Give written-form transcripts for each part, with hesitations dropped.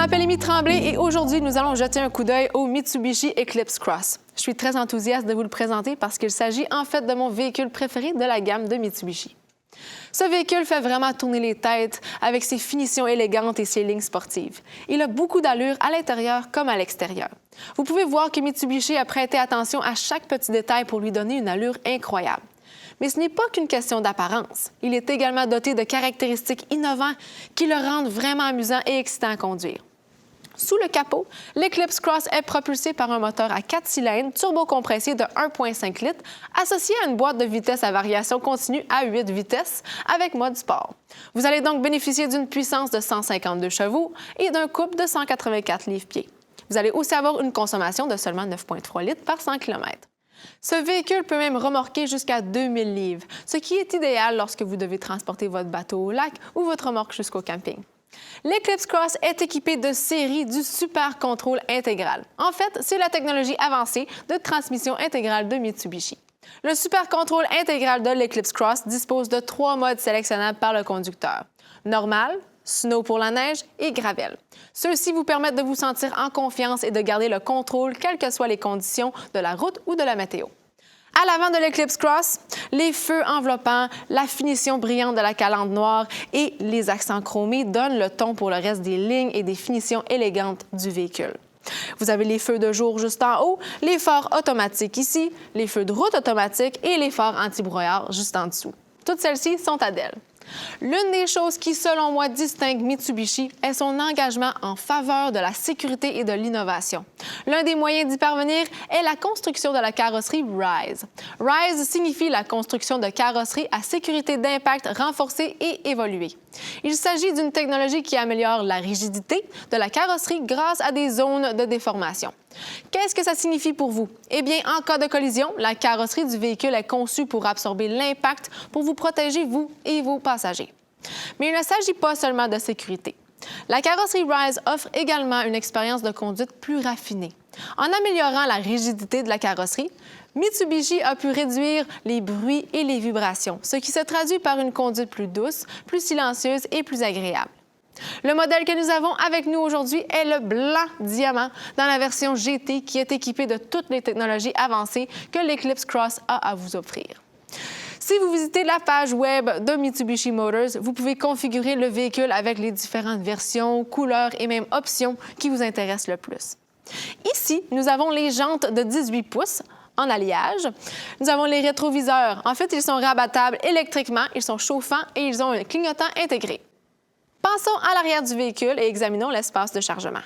m'appelle Amy Tremblay et aujourd'hui, nous allons jeter un coup d'œil au Mitsubishi Eclipse Cross. Je suis très enthousiaste de vous le présenter parce qu'il s'agit en fait de mon véhicule préféré de la gamme de Mitsubishi. Ce véhicule fait vraiment tourner les têtes avec ses finitions élégantes et ses lignes sportives. Il a beaucoup d'allure à l'intérieur comme à l'extérieur. Vous pouvez voir que Mitsubishi a prêté attention à chaque petit détail pour lui donner une allure incroyable. Mais ce n'est pas qu'une question d'apparence. Il est également doté de caractéristiques innovantes qui le rendent vraiment amusant et excitant à conduire. Sous le capot, l'Eclipse Cross est propulsé par un moteur à 4 cylindres turbocompressé de 1,5 litres associé à une boîte de vitesse à variation continue à 8 vitesses avec mode sport. Vous allez donc bénéficier d'une puissance de 152 chevaux et d'un couple de 184 livres-pieds. Vous allez aussi avoir une consommation de seulement 9,3 litres par 100 km. Ce véhicule peut même remorquer jusqu'à 2000 livres, ce qui est idéal lorsque vous devez transporter votre bateau au lac ou votre remorque jusqu'au camping. L'Eclipse Cross est équipé de série du Super Control intégral. En fait, c'est la technologie avancée de transmission intégrale de Mitsubishi. Le Super Control intégral de l'Eclipse Cross dispose de 3 modes sélectionnables par le conducteur. Normal, Snow pour la neige et Gravel. Ceux-ci vous permettent de vous sentir en confiance et de garder le contrôle, quelles que soient les conditions de la route ou de la météo. À l'avant de l'Eclipse Cross, les feux enveloppants, la finition brillante de la calandre noire et les accents chromés donnent le ton pour le reste des lignes et des finitions élégantes du véhicule. Vous avez les feux de jour juste en haut, les phares automatiques ici, les feux de route automatiques et les phares anti-brouillard juste en dessous. Toutes celles-ci sont Adèle. L'une des choses qui, selon moi, distingue Mitsubishi est son engagement en faveur de la sécurité et de l'innovation. L'un des moyens d'y parvenir est la construction de la carrosserie RISE. RISE signifie la construction de carrosseries à sécurité d'impact renforcée et évoluée. Il s'agit d'une technologie qui améliore la rigidité de la carrosserie grâce à des zones de déformation. Qu'est-ce que ça signifie pour vous? Eh bien, en cas de collision, la carrosserie du véhicule est conçue pour absorber l'impact pour vous protéger, vous et vos passagers. Mais il ne s'agit pas seulement de sécurité. La carrosserie RISE offre également une expérience de conduite plus raffinée. En améliorant la rigidité de la carrosserie, Mitsubishi a pu réduire les bruits et les vibrations, ce qui se traduit par une conduite plus douce, plus silencieuse et plus agréable. Le modèle que nous avons avec nous aujourd'hui est le blanc diamant dans la version GT qui est équipé de toutes les technologies avancées que l'Eclipse Cross a à vous offrir. Si vous visitez la page web de Mitsubishi Motors, vous pouvez configurer le véhicule avec les différentes versions, couleurs et même options qui vous intéressent le plus. Ici, nous avons les jantes de 18 pouces en alliage. Nous avons les rétroviseurs. En fait, ils sont rabattables électriquement, ils sont chauffants et ils ont un clignotant intégré. Passons à l'arrière du véhicule et examinons l'espace de chargement.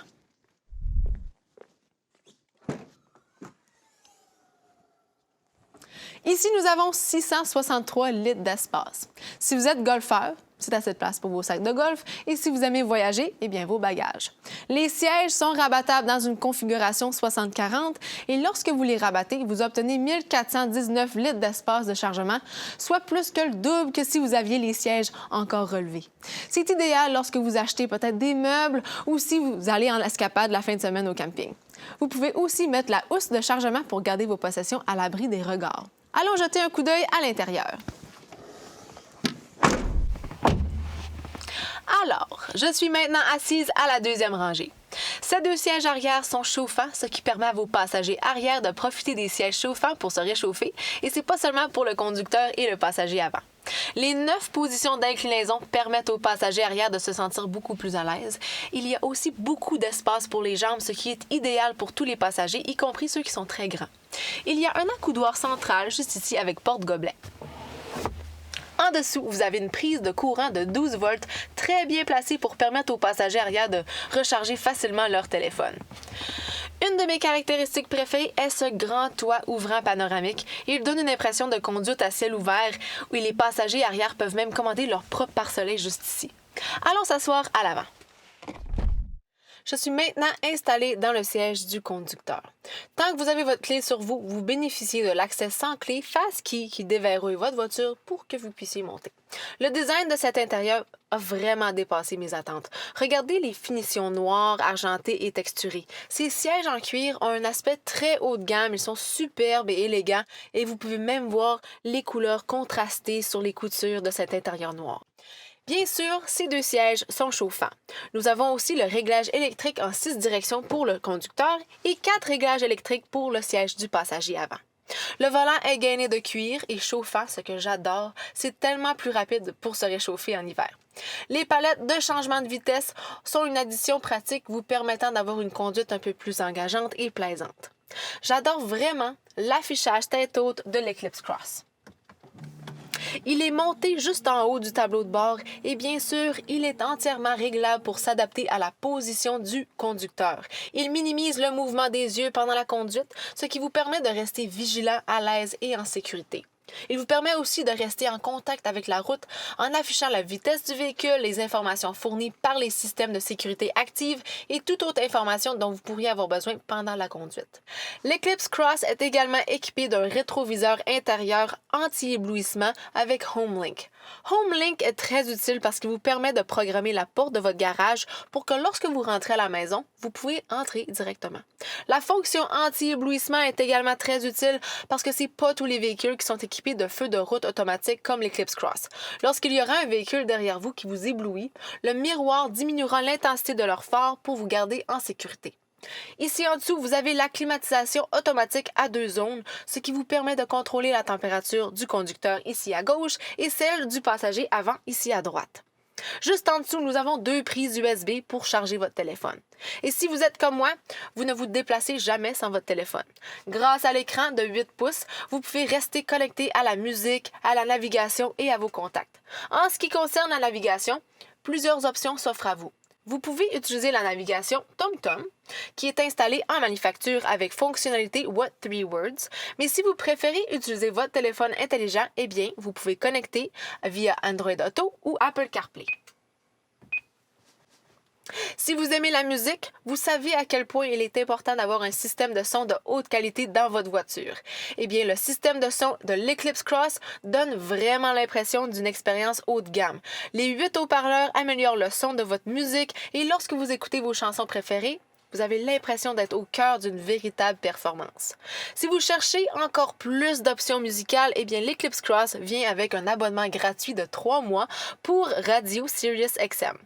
Ici, nous avons 663 litres d'espace. Si vous êtes golfeur, c'est assez de place pour vos sacs de golf. Et si vous aimez voyager, eh bien, vos bagages. Les sièges sont rabattables dans une configuration 60-40 et lorsque vous les rabattez, vous obtenez 1419 litres d'espace de chargement, soit plus que le double que si vous aviez les sièges encore relevés. C'est idéal lorsque vous achetez peut-être des meubles ou si vous allez en escapade la fin de semaine au camping. Vous pouvez aussi mettre la housse de chargement pour garder vos possessions à l'abri des regards. Allons jeter un coup d'œil à l'intérieur. Alors, je suis maintenant assise à la deuxième rangée. Ces 2 sièges arrière sont chauffants, ce qui permet à vos passagers arrière de profiter des sièges chauffants pour se réchauffer, et c'est pas seulement pour le conducteur et le passager avant. Les 9 positions d'inclinaison permettent aux passagers arrière de se sentir beaucoup plus à l'aise. Il y a aussi beaucoup d'espace pour les jambes, ce qui est idéal pour tous les passagers, y compris ceux qui sont très grands. Il y a un accoudoir central juste ici avec porte-gobelet. En dessous, vous avez une prise de courant de 12 volts très bien placée pour permettre aux passagers arrière de recharger facilement leur téléphone. Une de mes caractéristiques préférées est ce grand toit ouvrant panoramique. Il donne une impression de conduite à ciel ouvert où les passagers arrière peuvent même commander leur propre pare-soleil juste ici. Allons s'asseoir à l'avant. Je suis maintenant installée dans le siège du conducteur. Tant que vous avez votre clé sur vous, vous bénéficiez de l'accès sans clé Fast-Key qui déverrouille votre voiture pour que vous puissiez monter. Le design de cet intérieur a vraiment dépassé mes attentes. Regardez les finitions noires, argentées et texturées. Ces sièges en cuir ont un aspect très haut de gamme, ils sont superbes et élégants et vous pouvez même voir les couleurs contrastées sur les coutures de cet intérieur noir. Bien sûr, ces deux sièges sont chauffants. Nous avons aussi le réglage électrique en 6 directions pour le conducteur et 4 réglages électriques pour le siège du passager avant. Le volant est gainé de cuir et chauffant, ce que j'adore. C'est tellement plus rapide pour se réchauffer en hiver. Les palettes de changement de vitesse sont une addition pratique vous permettant d'avoir une conduite un peu plus engageante et plaisante. J'adore vraiment l'affichage tête haute de l'Eclipse Cross. Il est monté juste en haut du tableau de bord et bien sûr, il est entièrement réglable pour s'adapter à la position du conducteur. Il minimise le mouvement des yeux pendant la conduite, ce qui vous permet de rester vigilant, à l'aise et en sécurité. Il vous permet aussi de rester en contact avec la route en affichant la vitesse du véhicule, les informations fournies par les systèmes de sécurité actifs et toute autre information dont vous pourriez avoir besoin pendant la conduite. L'Eclipse Cross est également équipé d'un rétroviseur intérieur anti-éblouissement avec HomeLink. HomeLink est très utile parce qu'il vous permet de programmer la porte de votre garage pour que lorsque vous rentrez à la maison, vous pouvez entrer directement. La fonction anti-éblouissement est également très utile parce que c'est pas tous les véhicules qui sont équipés de feux de route automatique comme l'Eclipse Cross. Lorsqu'il y aura un véhicule derrière vous qui vous éblouit, le miroir diminuera l'intensité de leur phare pour vous garder en sécurité. Ici en dessous, vous avez la climatisation automatique à 2 zones, ce qui vous permet de contrôler la température du conducteur ici à gauche et celle du passager avant ici à droite. Juste en dessous, nous avons 2 prises USB pour charger votre téléphone. Et si vous êtes comme moi, vous ne vous déplacez jamais sans votre téléphone. Grâce à l'écran de 8 pouces, vous pouvez rester connecté à la musique, à la navigation et à vos contacts. En ce qui concerne la navigation, plusieurs options s'offrent à vous. Vous pouvez utiliser la navigation TomTom, qui est installée en manufacture avec fonctionnalité What 3 Words, mais si vous préférez utiliser votre téléphone intelligent, eh bien, vous pouvez connecter via Android Auto ou Apple CarPlay. Si vous aimez la musique, vous savez à quel point il est important d'avoir un système de son de haute qualité dans votre voiture. Eh bien, le système de son de l'Eclipse Cross donne vraiment l'impression d'une expérience haut de gamme. Les 8 haut-parleurs améliorent le son de votre musique et lorsque vous écoutez vos chansons préférées, vous avez l'impression d'être au cœur d'une véritable performance. Si vous cherchez encore plus d'options musicales, eh bien l'Eclipse Cross vient avec un abonnement gratuit de 3 mois pour Radio Sirius XM.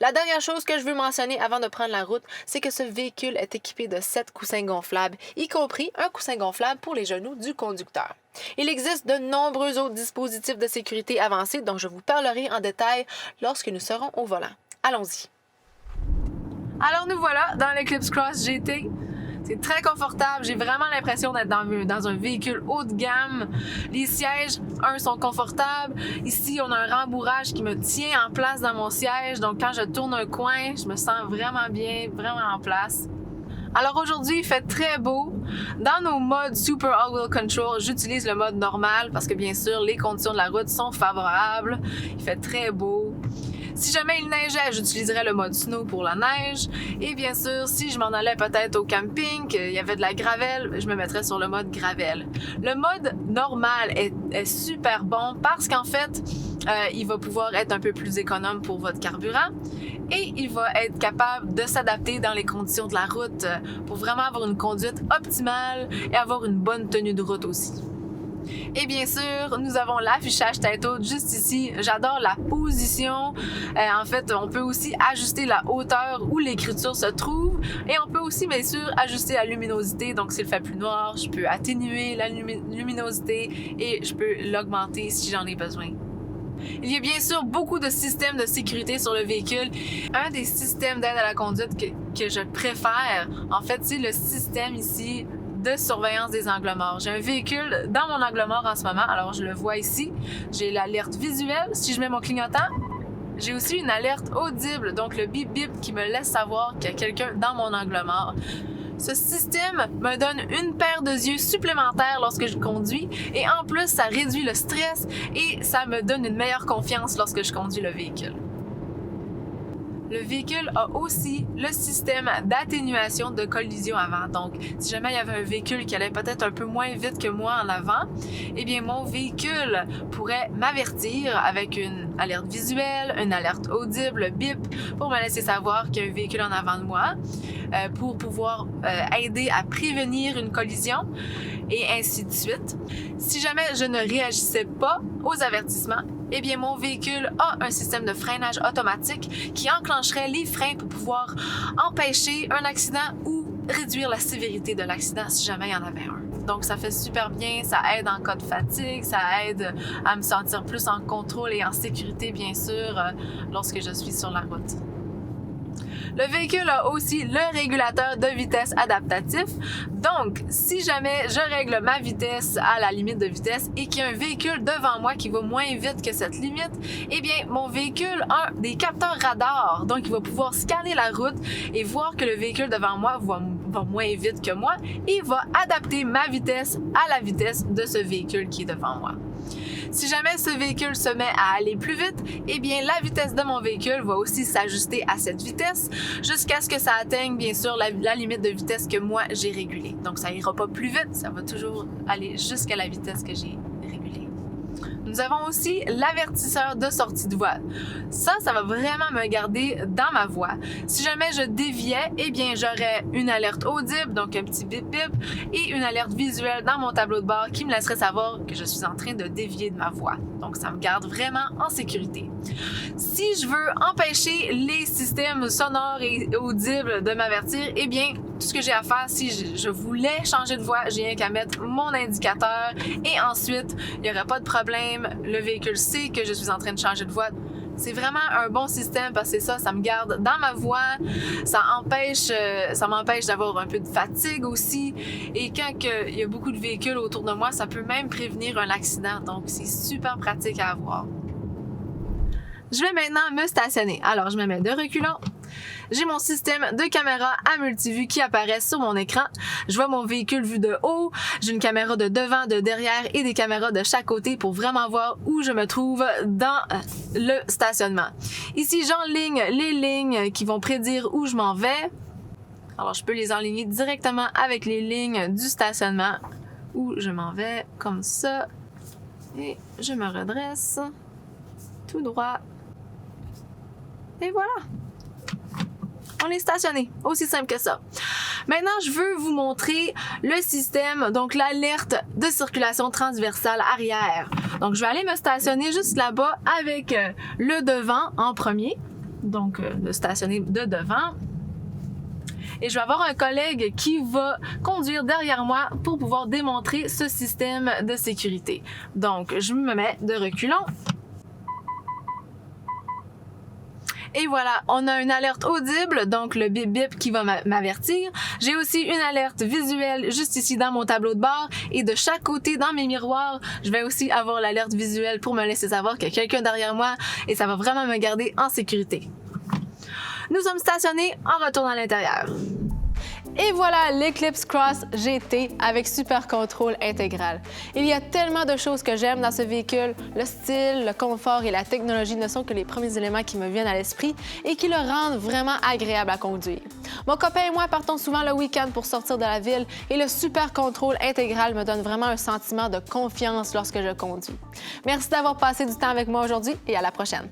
La dernière chose que je veux mentionner avant de prendre la route, c'est que ce véhicule est équipé de 7 coussins gonflables, y compris un coussin gonflable pour les genoux du conducteur. Il existe de nombreux autres dispositifs de sécurité avancés dont je vous parlerai en détail lorsque nous serons au volant. Allons-y. Alors nous voilà dans l'Eclipse Cross GT. C'est très confortable. J'ai vraiment l'impression d'être dans un véhicule haut de gamme. Les sièges, sont confortables. Ici, on a un rembourrage qui me tient en place dans mon siège. Donc, quand je tourne un coin, je me sens vraiment bien, vraiment en place. Alors aujourd'hui, il fait très beau. Dans nos modes Super All-Wheel Control, j'utilise le mode normal parce que bien sûr, les conditions de la route sont favorables. Il fait très beau. Si jamais il neigeait, j'utiliserais le mode Snow pour la neige. Et bien sûr, si je m'en allais peut-être au camping, qu'il y avait de la gravelle, je me mettrais sur le mode gravel. Le mode normal est super bon parce qu'en fait, il va pouvoir être un peu plus économe pour votre carburant et il va être capable de s'adapter dans les conditions de la route pour vraiment avoir une conduite optimale et avoir une bonne tenue de route aussi. Et bien sûr, nous avons l'affichage tête haute juste ici. J'adore la position. En fait, on peut aussi ajuster la hauteur où l'écriture se trouve. Et on peut aussi, bien sûr, ajuster la luminosité. Donc, s'il fait plus noir, je peux atténuer la luminosité et je peux l'augmenter si j'en ai besoin. Il y a bien sûr beaucoup de systèmes de sécurité sur le véhicule. Un des systèmes d'aide à la conduite que je préfère, en fait, c'est le système ici de surveillance des angles morts. J'ai un véhicule dans mon angle mort en ce moment, alors je le vois ici. J'ai l'alerte visuelle si je mets mon clignotant. J'ai aussi une alerte audible, donc le bip bip qui me laisse savoir qu'il y a quelqu'un dans mon angle mort. Ce système me donne une paire de yeux supplémentaires lorsque je conduis et en plus, ça réduit le stress et ça me donne une meilleure confiance lorsque je conduis le véhicule. Le véhicule a aussi le système d'atténuation de collision avant. Donc, si jamais il y avait un véhicule qui allait peut-être un peu moins vite que moi en avant, eh bien, mon véhicule pourrait m'avertir avec une alerte visuelle, une alerte audible, bip, pour me laisser savoir qu'il y a un véhicule en avant de moi, pour pouvoir aider à prévenir une collision. et ainsi de suite. Si jamais je ne réagissais pas aux avertissements, eh bien mon véhicule a un système de freinage automatique qui enclencherait les freins pour pouvoir empêcher un accident ou réduire la sévérité de l'accident si jamais il y en avait un. Donc ça fait super bien, ça aide en cas de fatigue, ça aide à me sentir plus en contrôle et en sécurité bien sûr lorsque je suis sur la route. Le véhicule a aussi le régulateur de vitesse adaptatif. Donc, si jamais je règle ma vitesse à la limite de vitesse et qu'il y a un véhicule devant moi qui va moins vite que cette limite, eh bien, mon véhicule a des capteurs radars. Donc, il va pouvoir scanner la route et voir que le véhicule devant moi va moins vite que moi et va adapter ma vitesse à la vitesse de ce véhicule qui est devant moi. Si jamais ce véhicule se met à aller plus vite, eh bien la vitesse de mon véhicule va aussi s'ajuster à cette vitesse jusqu'à ce que ça atteigne bien sûr la limite de vitesse que moi j'ai régulée. Donc ça ira pas plus vite, ça va toujours aller jusqu'à la vitesse que j'ai régulée. Nous avons aussi l'avertisseur de sortie de voie. Ça va vraiment me garder dans ma voie. Si jamais je déviais, eh bien j'aurais une alerte audible, donc un petit bip bip, et une alerte visuelle dans mon tableau de bord qui me laisserait savoir que je suis en train de dévier de ma voie. Donc ça me garde vraiment en sécurité. Si je veux empêcher les systèmes sonores et audibles de m'avertir, eh bien tout ce que j'ai à faire, si je voulais changer de voie, j'ai rien qu'à mettre mon indicateur et ensuite il n'y aurait pas de problème. Le véhicule sait que je suis en train de changer de voie. C'est vraiment un bon système parce que ça me garde dans ma voie, ça m'empêche d'avoir un peu de fatigue aussi. Et quand il y a beaucoup de véhicules autour de moi, ça peut même prévenir un accident. Donc, c'est super pratique à avoir. Je vais maintenant me stationner. Alors, je me mets de reculons. J'ai mon système de caméra à multivue qui apparaît sur mon écran. Je vois mon véhicule vu de haut. J'ai une caméra de devant, de derrière et des caméras de chaque côté pour vraiment voir où je me trouve dans le stationnement. Ici, j'enligne les lignes qui vont prédire où je m'en vais. Alors, je peux les enligner directement avec les lignes du stationnement où je m'en vais, comme ça. Et je me redresse tout droit. Et voilà! On est stationné, aussi simple que ça. Maintenant, je veux vous montrer le système, donc l'alerte de circulation transversale arrière. Donc, je vais aller me stationner juste là-bas avec le devant en premier. Donc, le stationner de devant. Et je vais avoir un collègue qui va conduire derrière moi pour pouvoir démontrer ce système de sécurité. Donc, je me mets de reculons. Et voilà, on a une alerte audible, donc le bip bip qui va m'avertir. J'ai aussi une alerte visuelle juste ici dans mon tableau de bord et de chaque côté dans mes miroirs, je vais aussi avoir l'alerte visuelle pour me laisser savoir qu'il y a quelqu'un derrière moi et ça va vraiment me garder en sécurité. Nous sommes stationnés en retournant à l'intérieur. Et voilà l'Eclipse Cross GT avec super contrôle intégral. Il y a tellement de choses que j'aime dans ce véhicule. Le style, le confort et la technologie ne sont que les premiers éléments qui me viennent à l'esprit et qui le rendent vraiment agréable à conduire. Mon copain et moi partons souvent le week-end pour sortir de la ville et le super contrôle intégral me donne vraiment un sentiment de confiance lorsque je conduis. Merci d'avoir passé du temps avec moi aujourd'hui et à la prochaine.